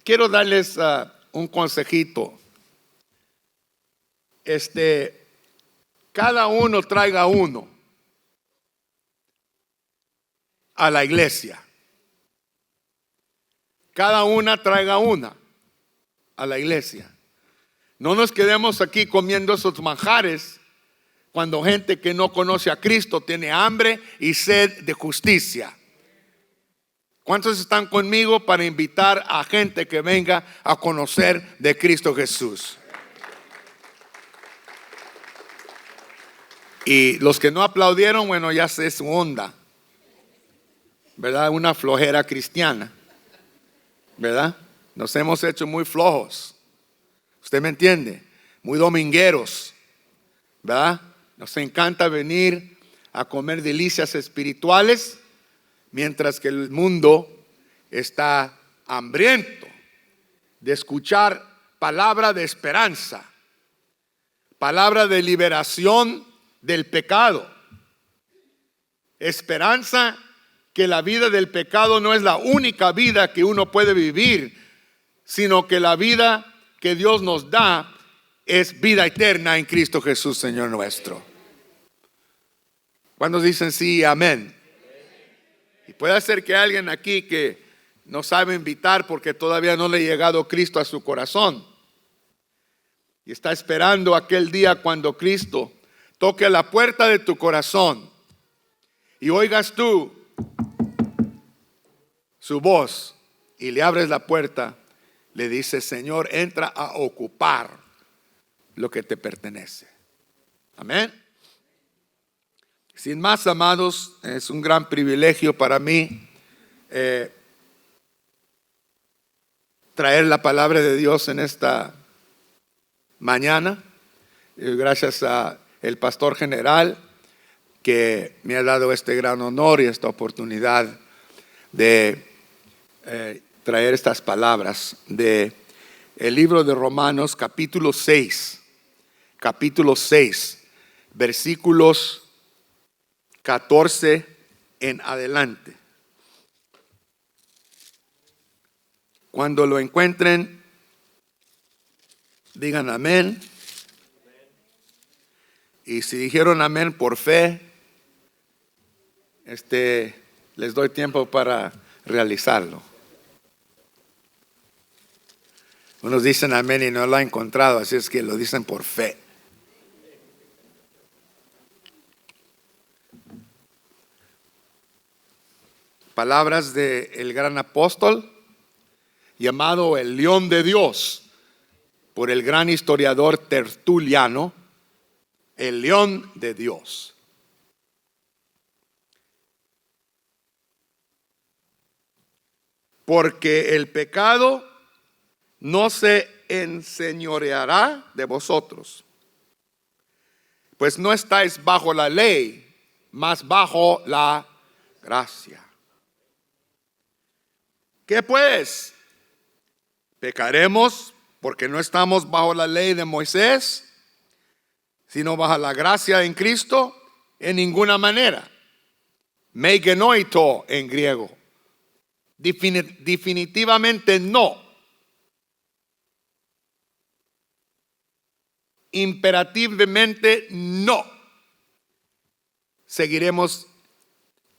Quiero darles un consejito. Cada uno traiga uno a la iglesia. Cada una traiga una a la iglesia. No nos quedemos aquí comiendo esos manjares cuando gente que no conoce a Cristo tiene hambre y sed de justicia. ¿Cuántos están conmigo para invitar a gente que venga a conocer de Cristo Jesús? Y los que no aplaudieron, bueno, ya sé su onda, ¿verdad? Una flojera cristiana, ¿verdad? Nos hemos hecho muy flojos. ¿Usted me entiende? Muy domingueros, ¿verdad? Nos encanta venir a comer delicias espirituales, mientras que el mundo está hambriento de escuchar palabra de esperanza, palabra de liberación del pecado, esperanza que la vida del pecado no es la única vida que uno puede vivir, sino que la vida que Dios nos da es vida eterna en Cristo Jesús, Señor nuestro. ¿Cuántos dicen sí y amén? Y puede ser que alguien aquí que no sabe invitar porque todavía no le ha llegado Cristo a su corazón y está esperando aquel día cuando Cristo toque a la puerta de tu corazón y oigas tú su voz y le abres la puerta, le dices: Señor, entra a ocupar lo que te pertenece. Amén. Sin más, amados, es un gran privilegio para mí traer la palabra de Dios en esta mañana. Gracias a el pastor general que me ha dado este gran honor y esta oportunidad de traer estas palabras de el libro de Romanos capítulo 6, versículos 14 en adelante. Cuando lo encuentren, digan amén. Y si dijeron amén por fe, les doy tiempo para realizarlo. Unos dicen amén y no lo han encontrado, así es que lo dicen por fe. Palabras del gran apóstol llamado el León de Dios por el gran historiador Tertuliano, el León de Dios. Porque el pecado no se enseñoreará de vosotros, pues no estáis bajo la ley, mas bajo la gracia. ¿Qué pues? ¿Pecaremos porque no estamos bajo la ley de Moisés, sino bajo la gracia en Cristo? En ninguna manera. Megenoito en griego. Definitivamente no. Imperativamente no. Seguiremos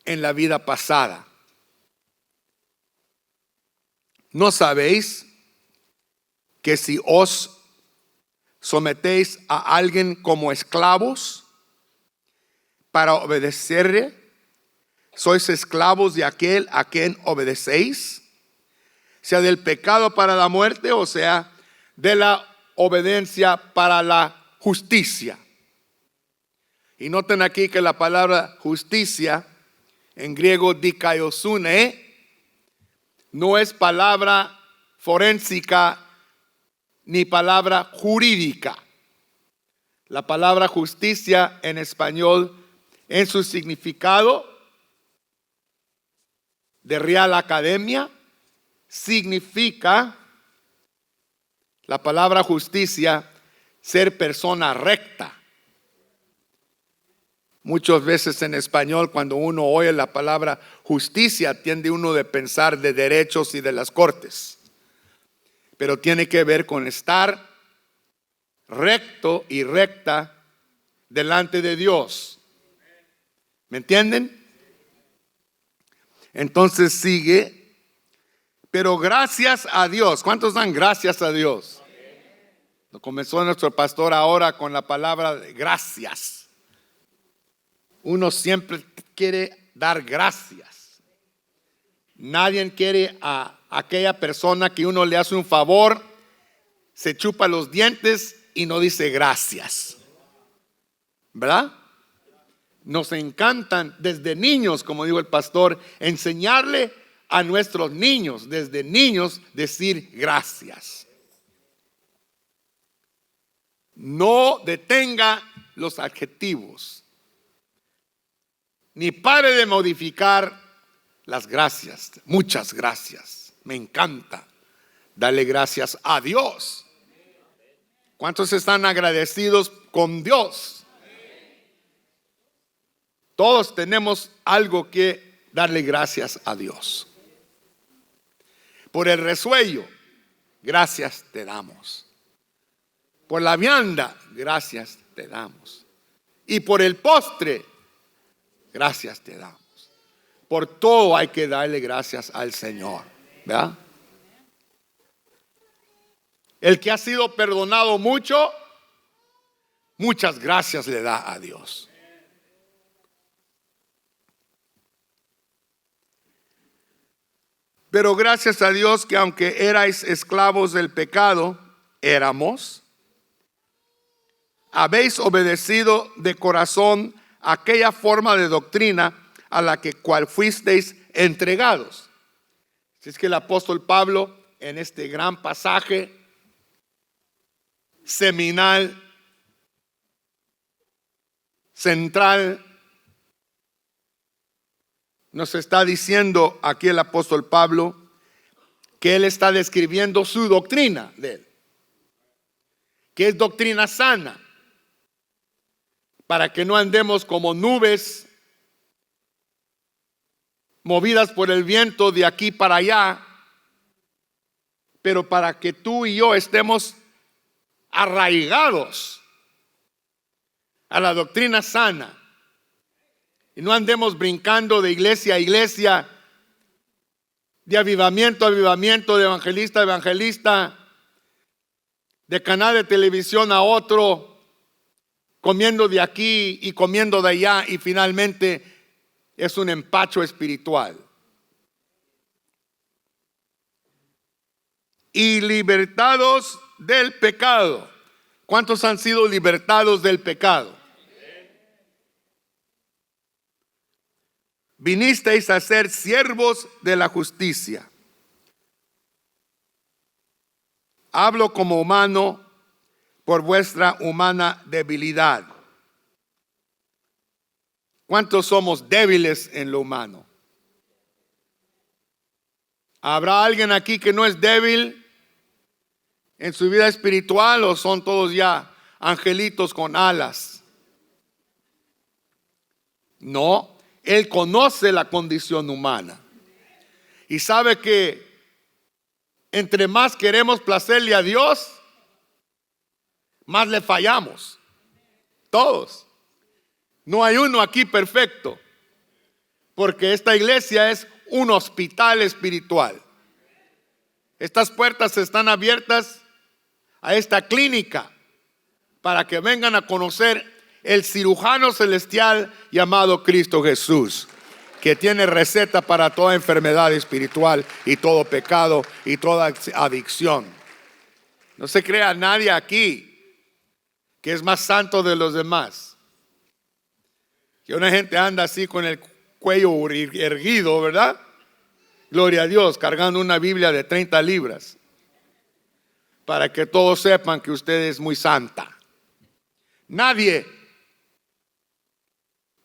en la vida pasada. ¿No sabéis que si os sometéis a alguien como esclavos para obedecerle, sois esclavos de aquel a quien obedecéis, sea del pecado para la muerte o sea de la obediencia para la justicia? Y noten aquí que la palabra justicia en griego dikaiosune no es palabra forénsica ni palabra jurídica. La palabra justicia en español, en su significado de Real Academia, significa, la palabra justicia, ser persona recta. Muchas veces en español, cuando uno oye la palabra justicia, tiende uno de pensar de derechos y de las cortes. pero tiene que ver con estar recto y recta delante de Dios. ¿Me entienden? Entonces sigue, pero gracias a Dios. ¿Cuántos dan gracias a Dios? Comenzó nuestro pastor ahora con la palabra de gracias. Uno siempre quiere dar gracias. Nadie quiere a aquella persona que uno le hace un favor, se chupa los dientes y no dice gracias, ¿verdad? Nos encantan desde niños, como dijo el pastor, enseñarle a nuestros niños, desde niños, decir gracias. No detenga los adjetivos, ni pare de modificar las gracias. Muchas gracias. Me encanta darle gracias a Dios. ¿Cuántos están agradecidos con Dios? Todos tenemos algo que darle gracias a Dios. Por el resuello, gracias te damos. Por la vianda, gracias te damos. Y por el postre, gracias te damos. Por todo hay que darle gracias al Señor, ¿verdad? El que ha sido perdonado mucho, muchas gracias le da a Dios. Pero gracias a Dios que aunque erais esclavos del pecado, habéis obedecido de corazón aquella forma de doctrina a la que cual fuisteis entregados. Así es que el apóstol Pablo, en este gran pasaje seminal, central, nos está diciendo aquí el apóstol Pablo que él está describiendo su doctrina de él, que es doctrina sana, para que no andemos como nubes movidas por el viento de aquí para allá, pero para que tú y yo estemos arraigados a la doctrina sana y no andemos brincando de iglesia a iglesia, de avivamiento a avivamiento, de evangelista a evangelista, de canal de televisión a otro, comiendo de aquí y comiendo de allá, y finalmente es un empacho espiritual. Y libertados del pecado. ¿Cuántos han sido libertados del pecado? Vinisteis a ser siervos de la justicia. Hablo como humano por vuestra humana debilidad. ¿Cuántos somos débiles en lo humano? ¿Habrá alguien aquí que no es débil en su vida espiritual, o son todos ya angelitos con alas? No, él conoce la condición humana y sabe que entre más queremos placerle a Dios, más le fallamos. Todos. No hay uno aquí perfecto, porque esta iglesia es un hospital espiritual. Estas puertas están abiertas a esta clínica para que vengan a conocer el cirujano celestial llamado Cristo Jesús, que tiene receta para toda enfermedad espiritual y todo pecado y toda adicción. No se crea nadie aquí que es más santo de los demás. Que una gente anda así con el cuello erguido, ¿verdad? Gloria a Dios, cargando una Biblia de 30 libras. Para que todos sepan que usted es muy santa. Nadie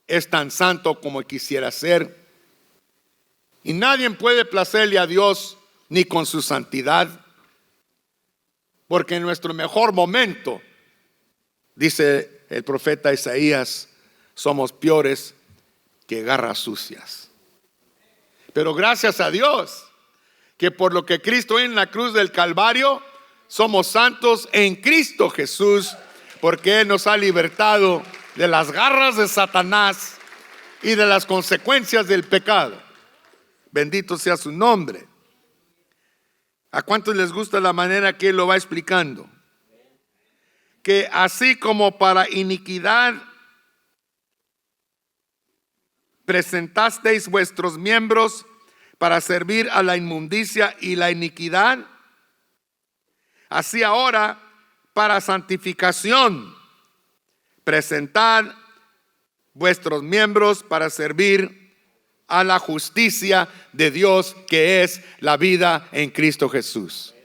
es tan santo como quisiera ser. Y nadie puede placerle a Dios ni con su santidad. Porque en nuestro mejor momento, dice el profeta Isaías, somos peores que garras sucias. Pero gracias a Dios que por lo que Cristo en la cruz del Calvario, somos santos en Cristo Jesús, porque Él nos ha libertado de las garras de Satanás y de las consecuencias del pecado. Bendito sea su nombre. ¿A cuántos les gusta la manera que Él lo va explicando? Que así como para iniquidad presentasteis vuestros miembros para servir a la inmundicia y la iniquidad, así ahora para santificación presentad vuestros miembros para servir a la justicia de Dios, que es la vida en Cristo Jesús.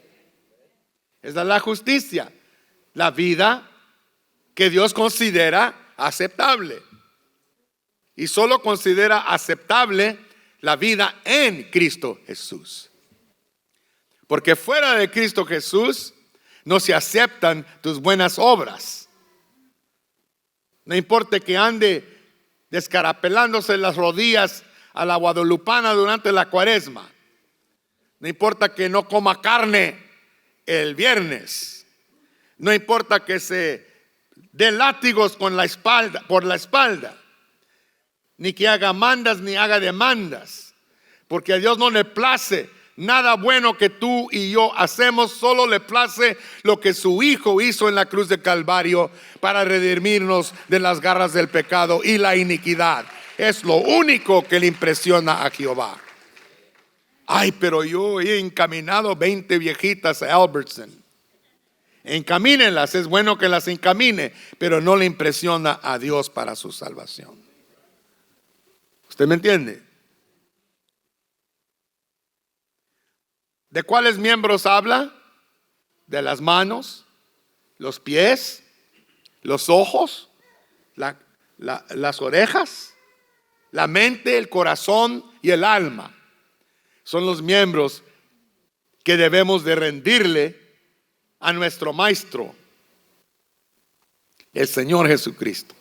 Esa es la justicia, la vida que Dios considera aceptable. Y solo considera aceptable la vida en Cristo Jesús. Porque fuera de Cristo Jesús no se aceptan tus buenas obras. No importa que ande descarapelándose las rodillas a la guadalupana durante la cuaresma. No importa que no coma carne el viernes. No importa que se dé látigos con la espalda, por la espalda. Ni que haga mandas ni haga demandas. Porque a Dios no le place nada bueno que tú y yo hacemos, solo le place lo que su Hijo hizo en la cruz de Calvario para redimirnos de las garras del pecado y la iniquidad. Es lo único que le impresiona a Jehová. Ay, pero yo he encaminado 20 viejitas a Albertson. Encamínenlas, es bueno que las encamine, pero no le impresiona a Dios para su salvación. ¿Usted me entiende? ¿De cuáles miembros habla? De las manos, los pies, los ojos, las orejas, la mente, el corazón y el alma. Son los miembros que debemos de rendirle a nuestro Maestro, el Señor Jesucristo.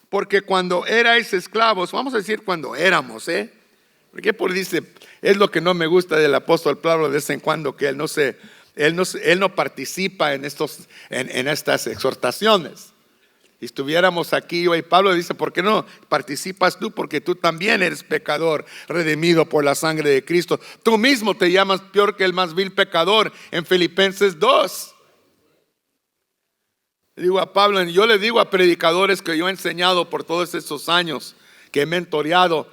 Porque cuando erais esclavos, vamos a decir cuando éramos, porque dice, es lo que no me gusta del apóstol Pablo de vez en cuando, que él no participa en estas exhortaciones. Si estuviéramos aquí hoy, Pablo dice, ¿por qué no participas tú? Porque tú también eres pecador, redimido por la sangre de Cristo. Tú mismo te llamas peor que el más vil pecador en Filipenses 2. Digo a Pablo, yo le digo a predicadores que yo he enseñado por todos estos años, que he mentoreado,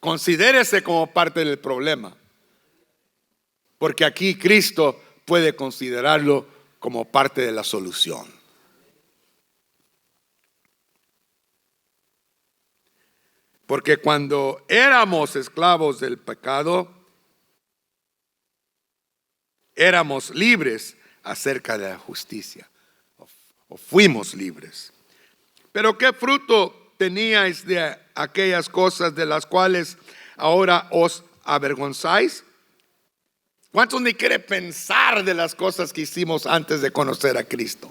considérese como parte del problema. Porque aquí Cristo puede considerarlo como parte de la solución. Porque cuando éramos esclavos del pecado, éramos libres acerca de la justicia, o fuimos libres. Pero ¿qué fruto teníais de aquellas cosas de las cuales ahora os avergonzáis? ¿Cuántos ni quieren pensar de las cosas que hicimos antes de conocer a Cristo?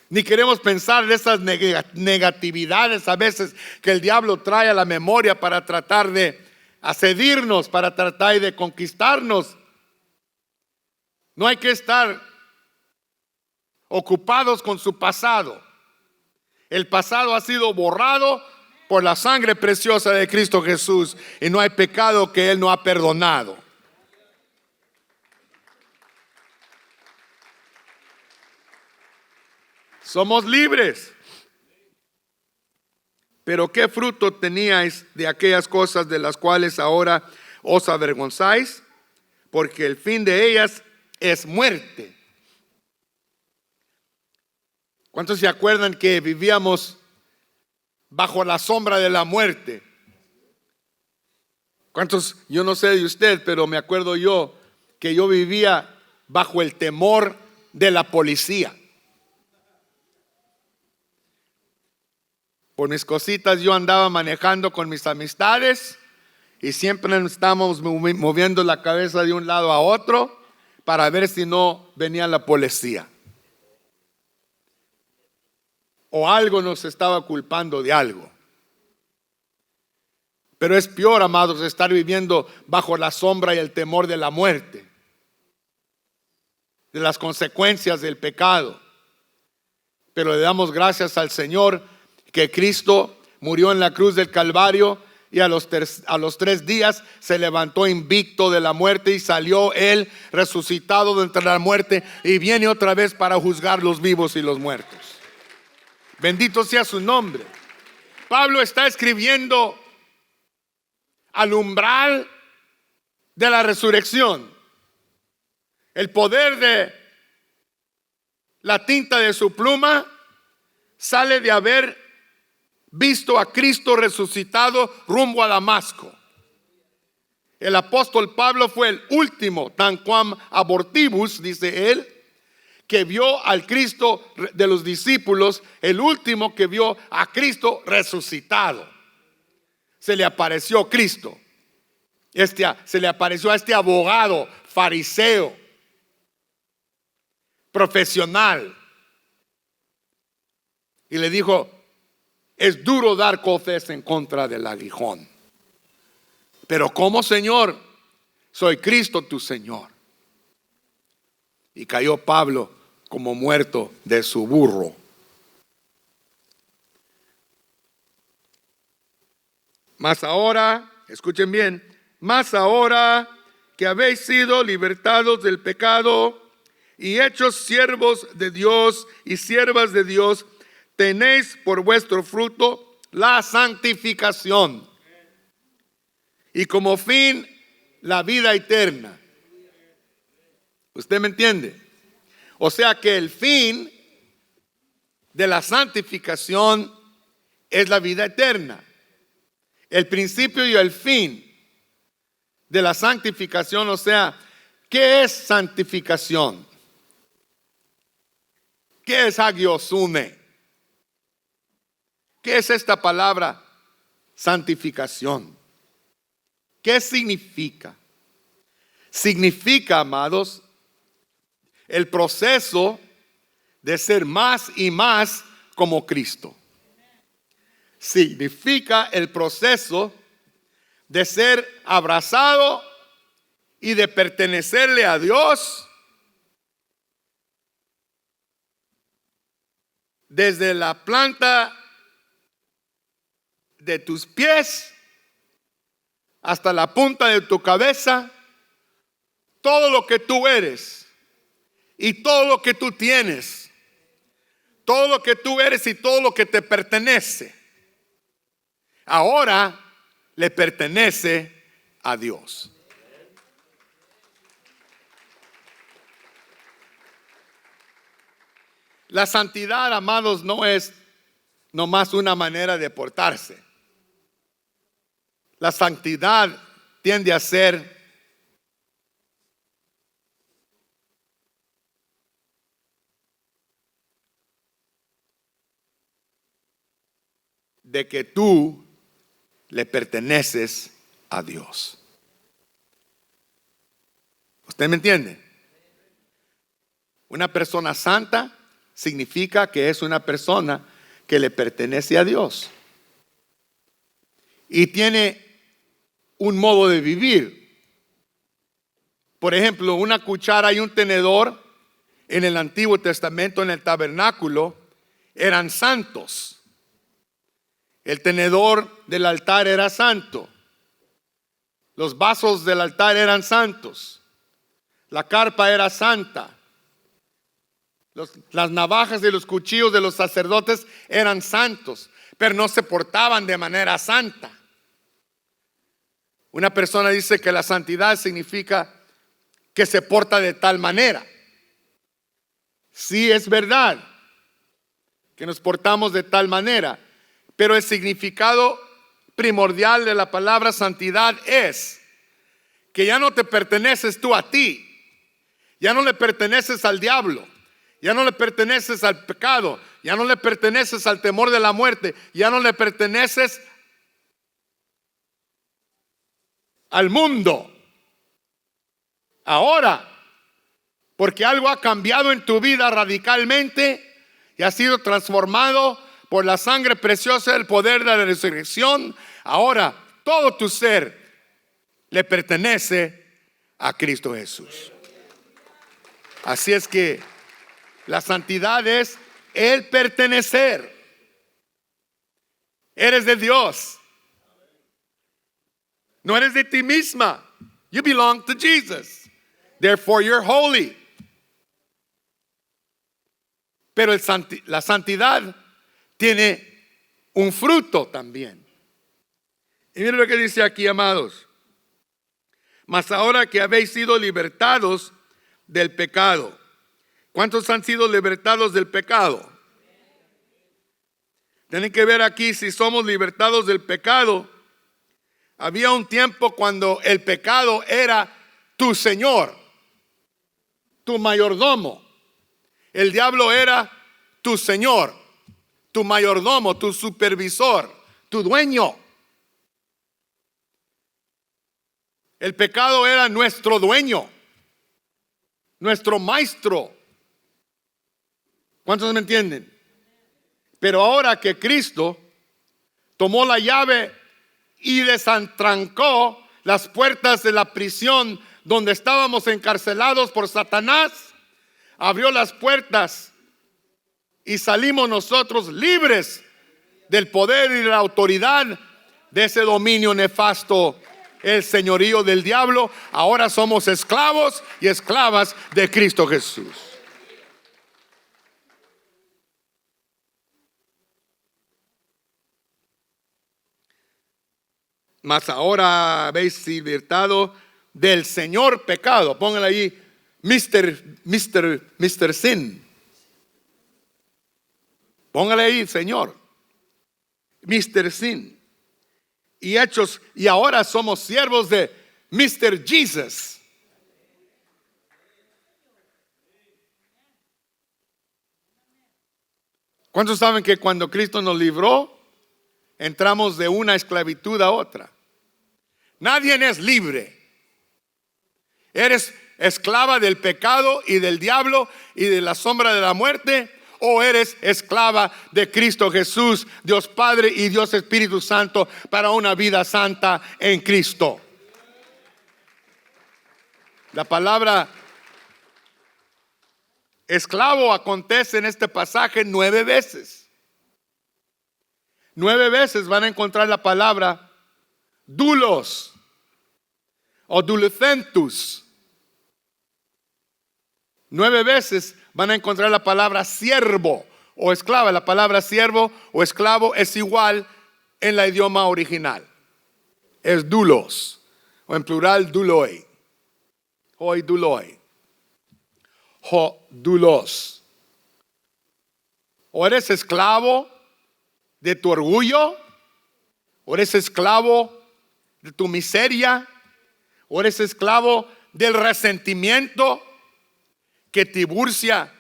Ni queremos pensar de esas negatividades a veces que el diablo trae a la memoria para tratar de asedirnos, para tratar de conquistarnos. No hay que estar ocupados con su pasado. El pasado ha sido borrado por la sangre preciosa de Cristo Jesús y no hay pecado que Él no ha perdonado. Somos libres. Pero ¿qué fruto teníais de aquellas cosas de las cuales ahora os avergonzáis? Porque el fin de ellas es muerte. ¿Cuántos se acuerdan que vivíamos bajo la sombra de la muerte? ¿Cuántos? Yo no sé de usted, pero me acuerdo yo que yo vivía bajo el temor de la policía. Por mis cositas yo andaba manejando con mis amistades y siempre estábamos moviendo la cabeza de un lado a otro para ver si no venía la policía. o algo nos estaba culpando de algo. Pero es peor, amados, estar viviendo bajo la sombra y el temor de la muerte, de las consecuencias del pecado. Pero le damos gracias al Señor que Cristo murió en la cruz del Calvario y a los 3 días se levantó invicto de la muerte y salió Él resucitado de entre la muerte y viene otra vez para juzgar los vivos y los muertos. Bendito sea su nombre. Pablo está escribiendo al umbral de la resurrección. El poder de la tinta de su pluma sale de haber visto a Cristo resucitado rumbo a Damasco. El apóstol Pablo fue el último, tanquam abortibus, dice él, que vio al Cristo de los discípulos, el último que vio a Cristo resucitado. Se le apareció Cristo. Se le apareció a este abogado, fariseo, profesional. Y le dijo: es duro dar cofes en contra del aguijón. Pero ¿cómo, Señor? Soy Cristo tu Señor. Y cayó Pablo como muerto de su burro. Mas ahora, escuchen bien, mas ahora que habéis sido libertados del pecado y hechos siervos de Dios y siervas de Dios, tenéis por vuestro fruto la santificación y como fin la vida eterna. ¿Usted me entiende? O sea que el fin de la santificación es la vida eterna. El principio y el fin de la santificación, o sea, ¿qué es santificación? ¿Qué es agiosune? ¿Qué es esta palabra santificación? ¿Qué significa? Significa, amados, el proceso de ser más y más como Cristo. Significa el proceso de ser abrazado y de pertenecerle a Dios desde la planta de tus pies hasta la punta de tu cabeza. Todo lo que tú eres y todo lo que tú tienes, todo lo que tú eres y todo lo que te pertenece, ahora le pertenece a Dios. La santidad, amados, no es nomás una manera de portarse. La santidad tiende a ser de que tú le perteneces a Dios. ¿Usted me entiende? Una persona santa significa que es una persona que le pertenece a Dios y tiene un modo de vivir. Por ejemplo, una cuchara y un tenedor en el Antiguo Testamento, en el tabernáculo, eran santos. El tenedor del altar era santo. Los vasos del altar eran santos. La carpa era santa. Las navajas y los cuchillos de los sacerdotes eran santos, pero no se portaban de manera santa. Una persona dice que la santidad significa que se porta de tal manera. Sí, es verdad que nos portamos de tal manera, pero el significado primordial de la palabra santidad es que ya no te perteneces tú a ti, ya no le perteneces al diablo, ya no le perteneces al pecado, ya no le perteneces al temor de la muerte, ya no le perteneces al mundo. Ahora, porque algo ha cambiado en tu vida radicalmente, y ha sido transformado por la sangre preciosa del poder de la resurrección. Ahora todo tu ser le pertenece a Cristo Jesús. Así es que la santidad es el pertenecer. Eres de Dios. No eres de ti misma. You belong to Jesus. Therefore you're holy. Pero la santidad tiene un fruto también. Y miren lo que dice aquí, amados. Mas ahora que habéis sido libertados del pecado. ¿Cuántos han sido libertados del pecado? Tienen que ver aquí si somos libertados del pecado. Había un tiempo cuando el pecado era tu señor, tu mayordomo. El diablo era tu señor, tu mayordomo, tu supervisor, tu dueño. El pecado era nuestro dueño, nuestro maestro. ¿Cuántos me entienden? Pero ahora que Cristo tomó la llave y desentrancó las puertas de la prisión donde estábamos encarcelados por Satanás, abrió las puertas y salimos nosotros libres del poder y de la autoridad de ese dominio nefasto, el señorío del diablo. Ahora somos esclavos y esclavas de Cristo Jesús. Mas ahora habéis libertado del señor pecado. Póngale ahí, Mr. Sin. Póngale ahí, Señor. Mr. Sin. Y ahora somos siervos de Mr. Jesus. ¿Cuántos saben que cuando Cristo nos libró, entramos de una esclavitud a otra? Nadie es libre. ¿Eres esclava del pecado y del diablo y de la sombra de la muerte? ¿O eres esclava de Cristo Jesús, Dios Padre y Dios Espíritu Santo, para una vida santa en Cristo? La palabra esclavo acontece en este pasaje 9 veces. 9 veces van a encontrar la palabra doulos o dulicentus. 9 veces van a encontrar la palabra siervo o esclava. La palabra siervo o esclavo es igual en el idioma original. Es doulos, o en plural douloi. Hoi douloi. Ho doulos. O eres esclavo de tu orgullo, o eres esclavo de tu miseria, o eres esclavo del resentimiento que Tiburcia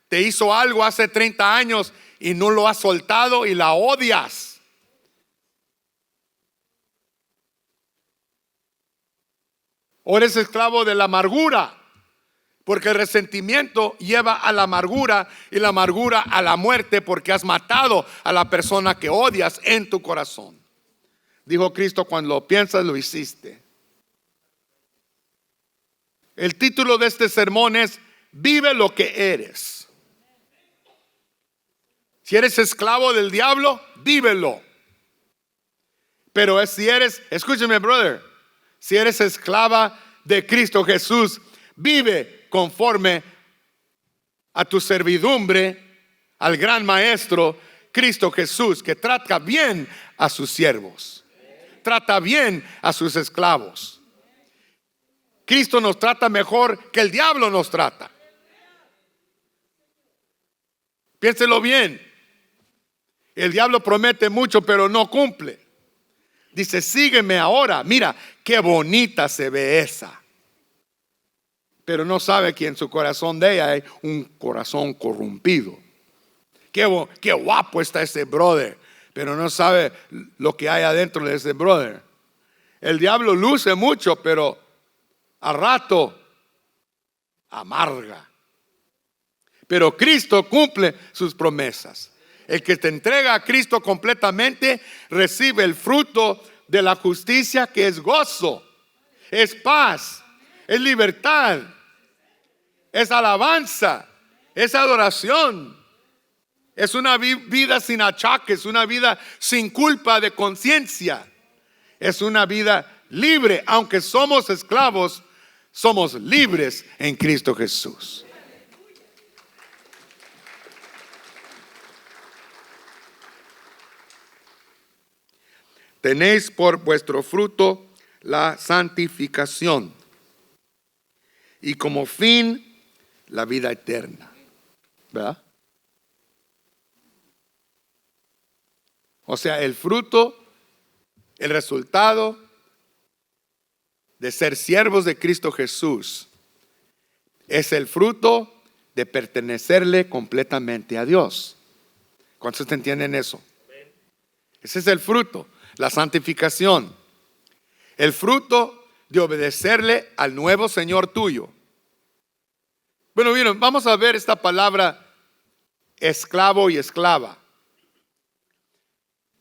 te hizo algo hace 30 años y no lo has soltado y la odias. O eres esclavo de la amargura, porque el resentimiento lleva a la amargura y la amargura a la muerte, porque has matado a la persona que odias en tu corazón. Dijo Cristo, cuando lo piensas lo hiciste. El título de este sermón es: vive lo que eres. Si eres esclavo del diablo, vívelo. Pero si eres, escúchame, brother, si eres esclava de Cristo Jesús, vive conforme a tu servidumbre al gran maestro Cristo Jesús, que trata bien a sus siervos, trata bien a sus esclavos. Cristo nos trata mejor que el diablo nos trata. Piénselo bien. El diablo promete mucho, pero no cumple. Dice: sígueme ahora. Mira, qué bonita se ve esa. Pero no sabe que en su corazón de ella hay un corazón corrompido. Qué guapo está ese brother, pero no sabe lo que hay adentro de ese brother. El diablo luce mucho, pero al rato amarga. Pero Cristo cumple sus promesas. El que te entrega a Cristo completamente recibe el fruto de la justicia, que es gozo, es paz, es libertad, es alabanza, es adoración. Es una vida sin achaques, una vida sin culpa de conciencia. Es una vida libre. Aunque somos esclavos, somos libres en Cristo Jesús. Tenéis por vuestro fruto la santificación, y como fin la vida eterna. ¿Verdad? O sea, el fruto, el resultado de ser siervos de Cristo Jesús es el fruto de pertenecerle completamente a Dios. ¿Cuántos entienden eso? Ese es el fruto, la santificación. El fruto de obedecerle al nuevo Señor tuyo. Bueno, bien, vamos a ver esta palabra esclavo y esclava.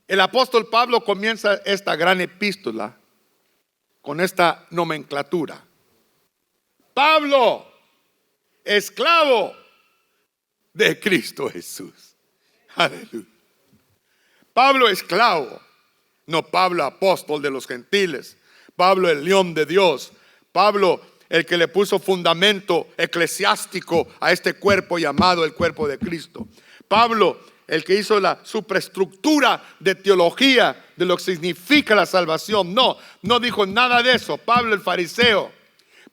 El apóstol Pablo comienza esta gran epístola con esta nomenclatura. Pablo, esclavo de Cristo Jesús. Aleluya. Pablo, esclavo. No Pablo, apóstol de los gentiles. Pablo, el león de Dios. Pablo, el que le puso fundamento eclesiástico a este cuerpo llamado el cuerpo de Cristo. Pablo, el que hizo la superestructura de teología de lo que significa la salvación. No dijo nada de eso. Pablo, el fariseo.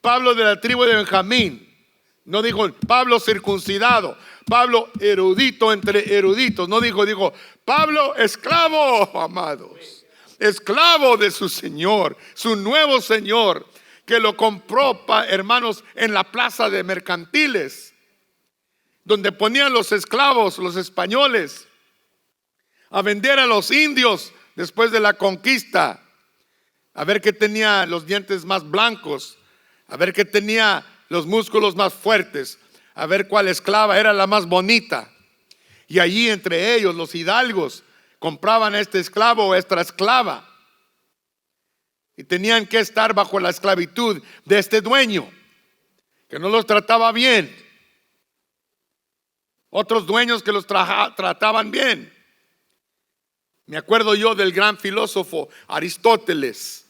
Pablo, de la tribu de Benjamín. No dijo Pablo circuncidado. Pablo, erudito entre eruditos. No dijo Pablo, esclavo, amados. Esclavo de su Señor, su nuevo Señor, que lo compró, hermanos, en la plaza de mercantiles, donde ponían los esclavos, los españoles, a vender a los indios después de la conquista, a ver qué tenía los dientes más blancos, a ver qué tenía los músculos más fuertes, a ver cuál esclava era la más bonita. Y allí entre ellos los hidalgos compraban a este esclavo o esta esclava, y tenían que estar bajo la esclavitud de este dueño, que no los trataba bien. Otros dueños que los trataban bien. Me acuerdo yo del gran filósofo Aristóteles,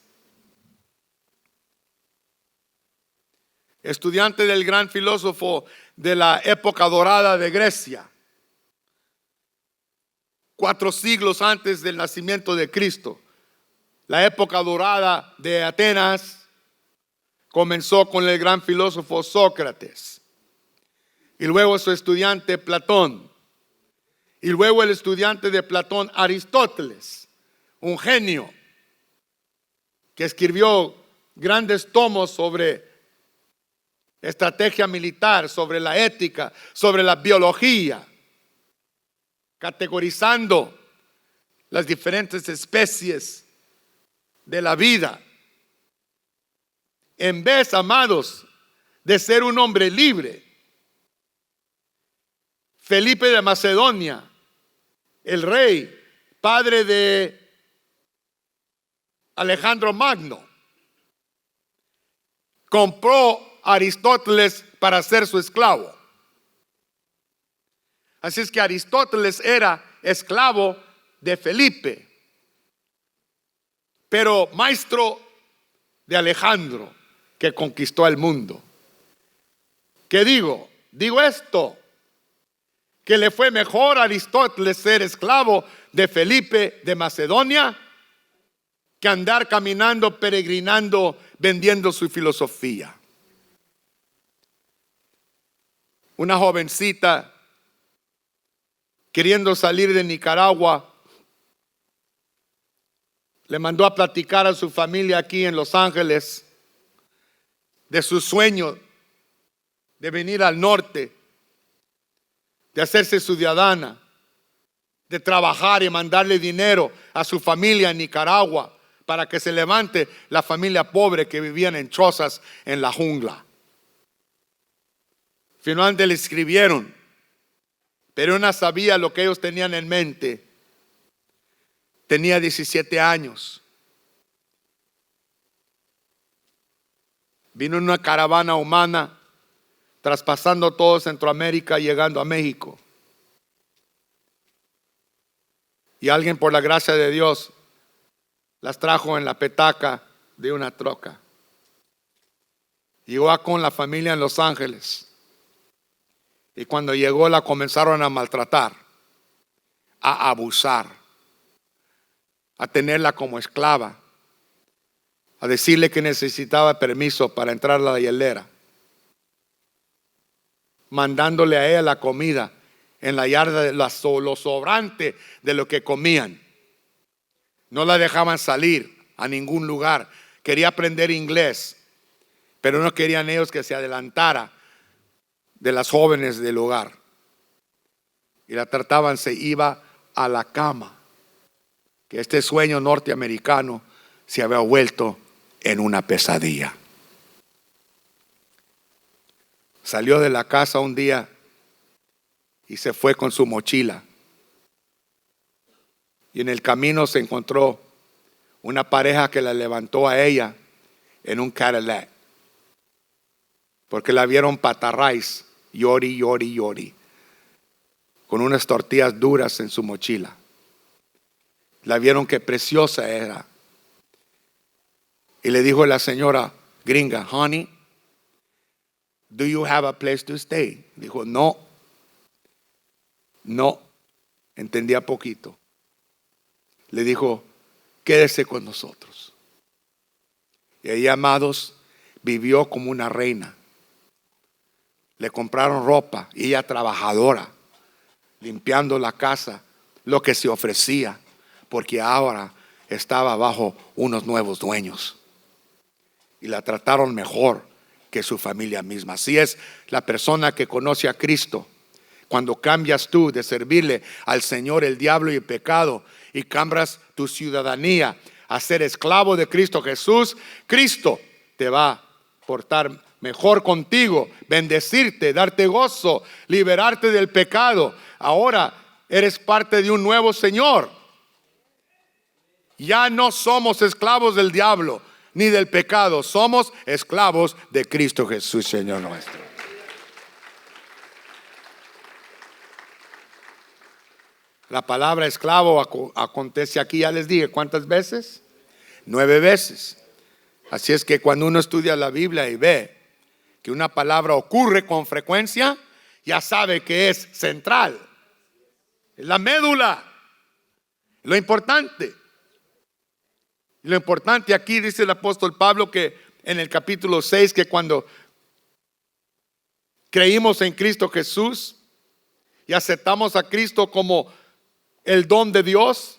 estudiante del gran filósofo de la época dorada de Grecia, 4 siglos antes del nacimiento de Cristo. La época dorada de Atenas comenzó con el gran filósofo Sócrates, y luego su estudiante Platón, y luego el estudiante de Platón Aristóteles, un genio que escribió grandes tomos sobre estrategia militar, sobre la ética, sobre la biología, categorizando las diferentes especies de la vida. En vez, amados, de ser un hombre libre, Felipe de Macedonia, el rey, padre de Alejandro Magno, compró a Aristóteles para ser su esclavo. Así es que Aristóteles era esclavo de Felipe, pero maestro de Alejandro, que conquistó el mundo. ¿Qué digo? Digo esto, que le fue mejor a Aristóteles ser esclavo de Felipe de Macedonia que andar caminando, peregrinando, vendiendo su filosofía. Una jovencita queriendo salir de Nicaragua le mandó a platicar a su familia aquí en Los Ángeles de su sueño de venir al norte, de hacerse ciudadana, de trabajar y mandarle dinero a su familia en Nicaragua para que se levante la familia pobre que vivían en chozas en la jungla. Finalmente le escribieron pero no sabía lo que ellos tenían en mente. Tenía 17 años. Vino en una caravana humana, traspasando todo Centroamérica, llegando a México. Y alguien, por la gracia de Dios, las trajo en la petaca de una troca. Llegó con la familia en Los Ángeles. Y cuando llegó la comenzaron a maltratar, a abusar, a tenerla como esclava, a decirle que necesitaba permiso para entrar a la hielera, mandándole a ella la comida en la yarda de lo sobrante de lo que comían. No la dejaban salir a ningún lugar. Quería aprender inglés, pero no querían ellos que se adelantara de las jóvenes del hogar. Y la trataban, se iba a la cama. Que este sueño norteamericano se había vuelto en una pesadilla. Salió de la casa un día y se fue con su mochila. Y en el camino se encontró una pareja que la levantó a ella en un Cadillac, porque la vieron patarrais, llori, con unas tortillas duras en su mochila. La vieron que preciosa era. Y le dijo la señora gringa, honey, do you have a place to stay? Dijo, no, entendía poquito. Le dijo, quédese con nosotros. Y ahí, amados, vivió como una reina. Le compraron ropa y ella trabajadora, limpiando la casa, lo que se ofrecía, porque ahora estaba bajo unos nuevos dueños. Y la trataron mejor que su familia misma. Así es la persona que conoce a Cristo. Cuando cambias tú de servirle al Señor, el diablo y el pecado, y cambias tu ciudadanía a ser esclavo de Cristo Jesús, Cristo te va a portar mejor contigo, bendecirte, darte gozo, liberarte del pecado. Ahora eres parte de un nuevo Señor. Ya no somos esclavos del diablo ni del pecado, somos esclavos de Cristo Jesús, Señor nuestro. La palabra esclavo acontece aquí, ya les dije, ¿cuántas veces? 9 veces. Así es que cuando uno estudia la Biblia y ve que una palabra ocurre con frecuencia, ya sabe que es central. Es la médula. Lo importante. Lo importante aquí dice el apóstol Pablo que en el capítulo 6, que cuando creímos en Cristo Jesús y aceptamos a Cristo como el don de Dios,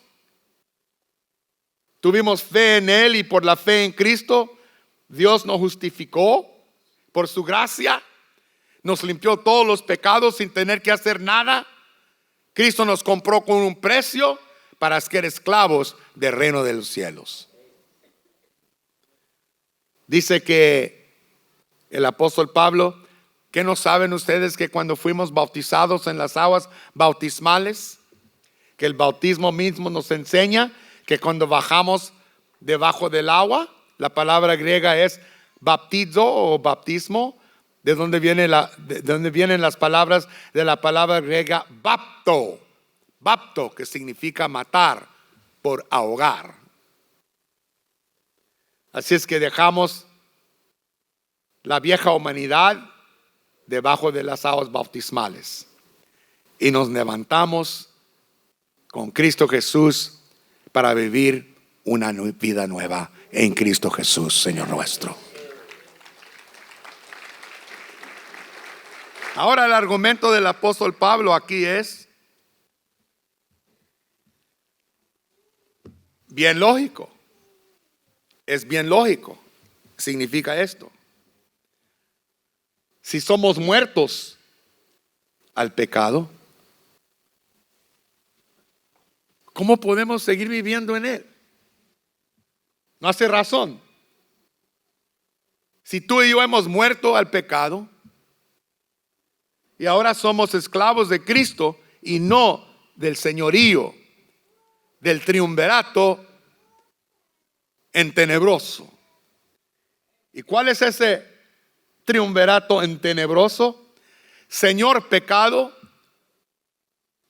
tuvimos fe en Él y por la fe en Cristo, Dios nos justificó por su gracia, nos limpió todos los pecados sin tener que hacer nada. Cristo nos compró con un precio para ser esclavos del reino de los cielos. Dice que el apóstol Pablo, ¿qué no saben ustedes que cuando fuimos bautizados en las aguas bautismales, que el bautismo mismo nos enseña que cuando bajamos debajo del agua, la palabra griega es baptizo o baptismo, de donde vienen las palabras de la palabra griega bapto, que significa matar por ahogar. Así es que dejamos la vieja humanidad debajo de las aguas bautismales y nos levantamos con Cristo Jesús para vivir una vida nueva en Cristo Jesús, Señor nuestro. Ahora el argumento del apóstol Pablo aquí es bien lógico. Es bien lógico. Significa esto: si somos muertos al pecado, ¿cómo podemos seguir viviendo en él? No hace razón. Si tú y yo hemos muerto al pecado y ahora somos esclavos de Cristo y no del señorío, del triunvirato en tenebroso. ¿Y cuál es ese triunvirato en tenebroso? Señor pecado,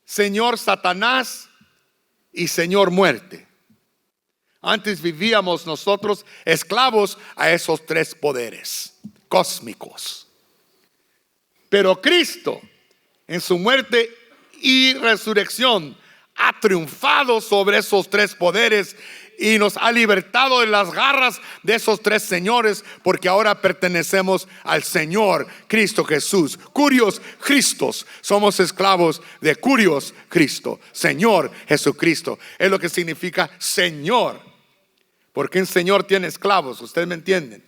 Señor Satanás y Señor muerte. Antes vivíamos nosotros esclavos a esos tres poderes cósmicos. Pero Cristo, en su muerte y resurrección, ha triunfado sobre esos tres poderes y nos ha libertado de las garras de esos tres señores, porque ahora pertenecemos al Señor Cristo Jesús. Curios Christos, somos esclavos de Curios Cristo, Señor Jesucristo. Es lo que significa Señor, porque un Señor tiene esclavos. ¿Ustedes me entienden?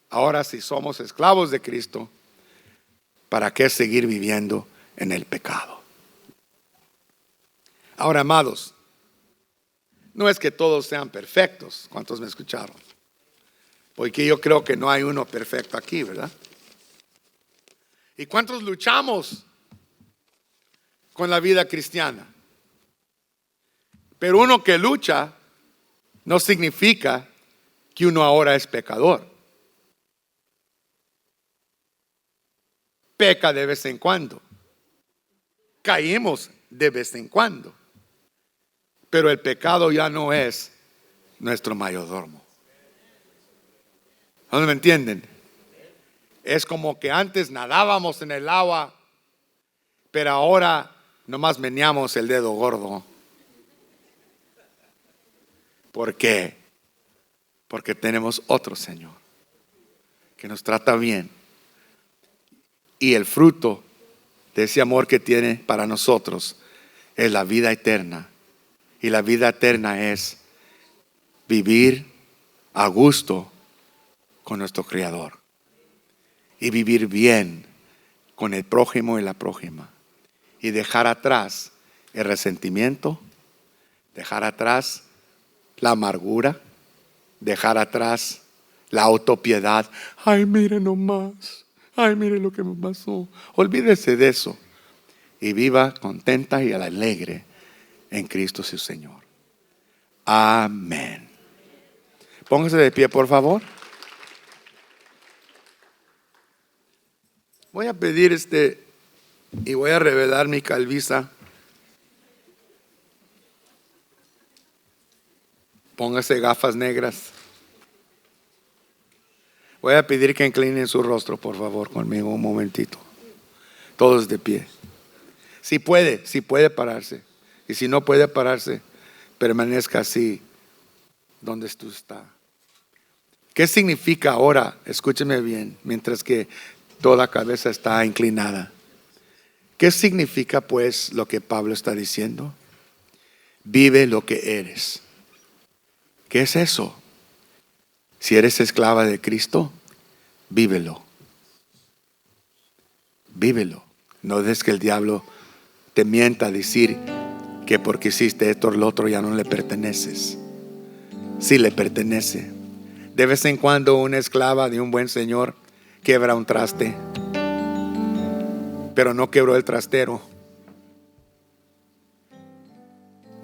Ahora, si somos esclavos de Cristo, ¿para qué seguir viviendo en el pecado? Ahora, amados, no es que todos sean perfectos. ¿Cuántos me escucharon? Porque yo creo que no hay uno perfecto aquí, ¿verdad? ¿Y cuántos luchamos con la vida cristiana? Pero uno que lucha no significa que uno ahora es pecador. Peca de vez en cuando. Caímos de vez en cuando. Pero el pecado ya no es nuestro mayordomo. ¿No me entienden? Es como que antes nadábamos en el agua, pero ahora nomás meneamos el dedo gordo. ¿Por qué? Porque tenemos otro Señor que nos trata bien. Y el fruto de ese amor que tiene para nosotros es la vida eterna. Y la vida eterna es vivir a gusto con nuestro Creador. Y vivir bien con el prójimo y la prójima. Y dejar atrás el resentimiento, dejar atrás la amargura, dejar atrás la autopiedad. Ay, mire nomás. Ay, mire lo que me pasó. Olvídese de eso y viva contenta y alegre en Cristo su Señor. Amén. Póngase de pie, por favor. Voy a pedir y voy a revelar mi calviza. Póngase gafas negras. Voy a pedir que inclinen su rostro, por favor, conmigo un momentito. Todos de pie. Si puede pararse. Y si no puede pararse, permanezca así donde tú está. ¿Qué significa ahora? Escúcheme bien, mientras que toda cabeza está inclinada. ¿Qué significa pues lo que Pablo está diciendo? Vive lo que eres. ¿Qué es eso? Si eres esclava de Cristo, vívelo. Vívelo. No dejes que el diablo te mienta a decir que porque hiciste esto o lo otro ya no le perteneces. Sí le pertenece. De vez en cuando una esclava de un buen señor quebra un traste, pero no quebró el trastero.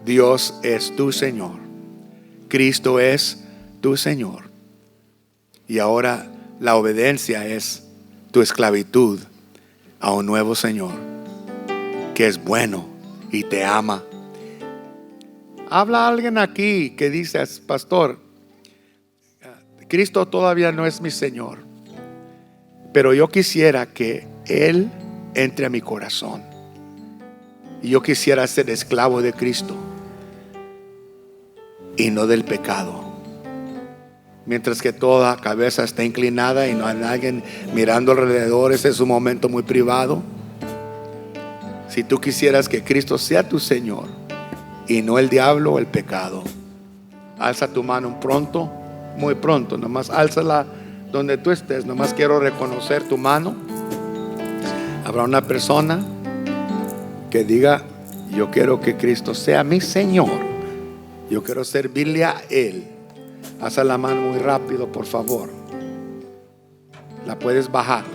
Dios es tu Señor. Cristo es tu Señor. Y ahora la obediencia es tu esclavitud a un nuevo Señor que es bueno y te ama. Habla alguien aquí que dice: pastor, Cristo todavía no es mi Señor, pero yo quisiera que Él entre a mi corazón. Y yo quisiera ser esclavo de Cristo y no del pecado. Mientras que toda cabeza está inclinada y no hay nadie mirando alrededor, ese es un momento muy privado. Si tú quisieras que Cristo sea tu Señor y no el diablo o el pecado, alza tu mano pronto, muy pronto. Nomás álzala donde tú estés. Nomás quiero reconocer tu mano. Habrá una persona que diga: yo quiero que Cristo sea mi Señor, yo quiero servirle a Él. Alza la mano muy rápido, por favor. La puedes bajar.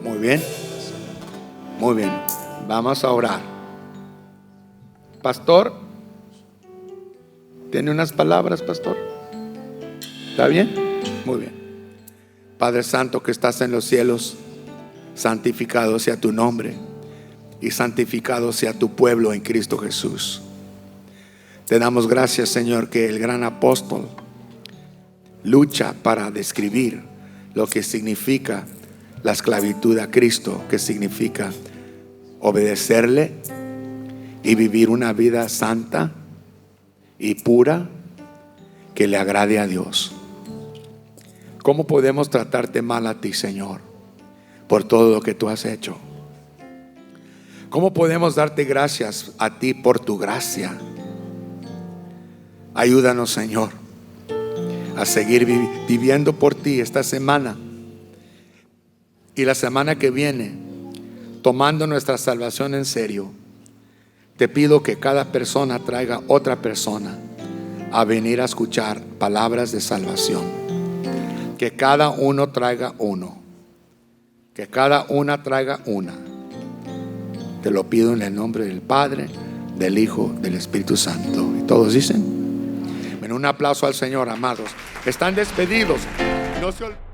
Muy bien. Muy bien, vamos a orar. Pastor, ¿tiene unas palabras, pastor? ¿Está bien? Muy bien. Padre Santo que estás en los cielos, santificado sea tu nombre y santificado sea tu pueblo en Cristo Jesús. Te damos gracias, Señor, que el gran apóstol lucha para describir lo que significa la esclavitud a Cristo, que significa obedecerle y vivir una vida santa y pura que le agrade a Dios. ¿Cómo podemos tratarte mal a ti, Señor, por todo lo que tú has hecho? ¿Cómo podemos darte gracias a ti por tu gracia? Ayúdanos, Señor, a seguir viviendo por ti esta semana y la semana que viene, tomando nuestra salvación en serio. Te pido que cada persona traiga otra persona a venir a escuchar palabras de salvación. Que cada uno traiga uno. Que cada una traiga una. Te lo pido en el nombre del Padre, del Hijo, del Espíritu Santo. Y todos dicen, un aplauso al Señor, amados. Están despedidos. No se olviden.